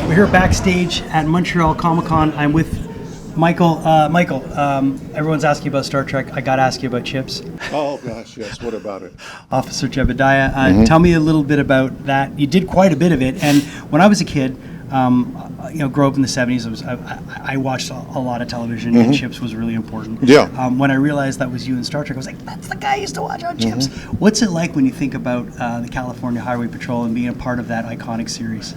We're here backstage at Montreal Comiccon. I'm with Michael. Michael, everyone's asking about Star Trek. I got to ask you about Chips. Oh, gosh, yes. What about it? Officer Jebediah. Tell me a little bit about that. You did quite a bit of it. And when I was a kid, grew up in the 70s, I watched a lot of television, and Chips was really important. Yeah. When I realized that was you in Star Trek, I was like, that's the guy I used to watch on Chips. What's it like when you think about the California Highway Patrol and being a part of that iconic series?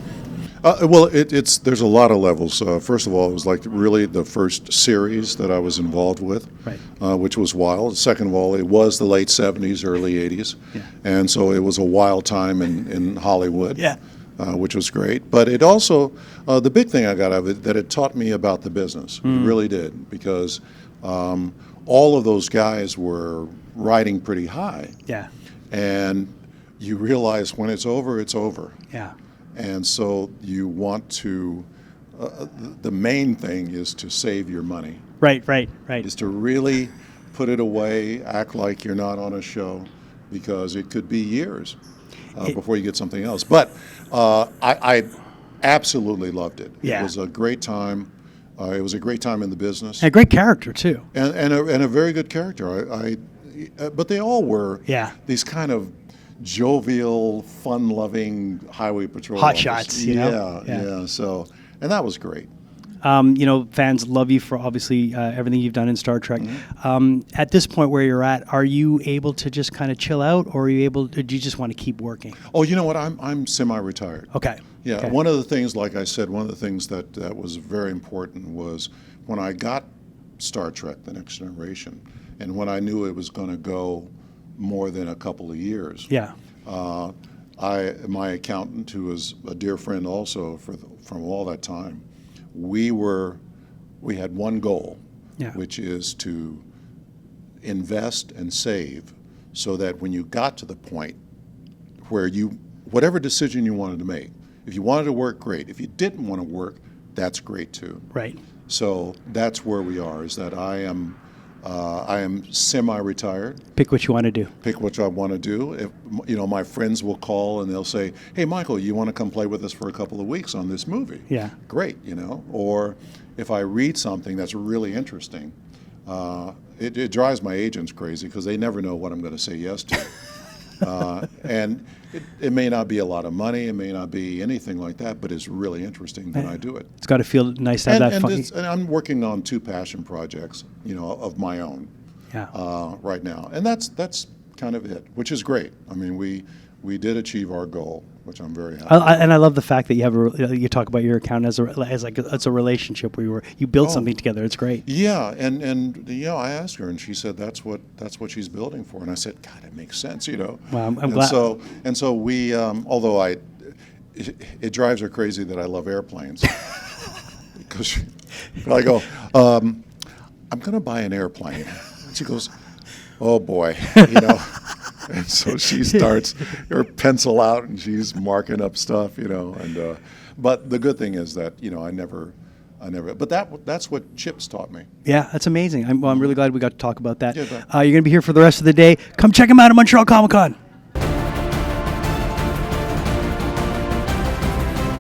Well, there's a lot of levels. First of all, it was like really the first series that I was involved with, right. Which was wild. Second of all, it was the late 70s, early 80s. Yeah. And so it was a wild time in Hollywood, Yeah. Which was great. But it also, the big thing I got out of it, that it taught me about the business. It really did, because all of those guys were riding pretty high. Yeah. And you realize when it's over, it's over. Yeah. And so you want to, the main thing is to save your money. Right. Is to really put it away, act like you're not on a show, because it could be years before you get something else. But I absolutely loved it. Yeah. It was a great time. It was a great time in the business. And a great character, too. And a very good character. But they all were these kind of jovial, fun-loving highway patrol hot officers. shots, you know? Yeah. So, and that was great. Fans love you for obviously everything you've done in Star Trek. At this point where you're at, are you able to just kind of chill out, or are you able? Or do you just want to keep working? Oh, you know what? I'm semi-retired. Okay. Yeah. Okay. One of the things, like I said, one of the things that was very important was when I got Star Trek: The Next Generation, and when I knew it was going to go more than a couple of years. Yeah. My accountant, who was a dear friend also from all that time, we had one goal, which is to invest and save, so that when you got to the point where whatever decision you wanted to make, if you wanted to work, great. If you didn't want to work, that's great too. Right. So that's where we are. Is that I am semi-retired. Pick what you want to do. Pick what I want to do. If, my friends will call and they'll say, "Hey, Michael, you want to come play with us for a couple of weeks on this movie?" Yeah. Great, Or if I read something that's really interesting, it drives my agents crazy, because they never know what I'm going to say yes to. And it may not be a lot of money, it may not be anything like that, but it's really interesting, then I do it. It's got to feel nice to have that fun. And I'm working on 2 passion projects, of my own, right now, and that's kind of it, which is great. I mean, we did achieve our goal, which I'm very happy. And I love the fact that you have you talk about your account as a relationship where you build something together. It's great. Yeah, and I asked her, and she said that's what she's building for, and I said, God, it makes sense, Well, I'm glad. So we, although it drives her crazy that I love airplanes, because I go, I'm going to buy an airplane. And she goes, oh boy, And so she starts her pencil out and she's marking up stuff, And but the good thing is that I never. But that's what Chips taught me. Yeah, that's amazing. I'm really glad we got to talk about that. Yeah, you're going to be here for the rest of the day. Come check him out at Montreal Comic Con.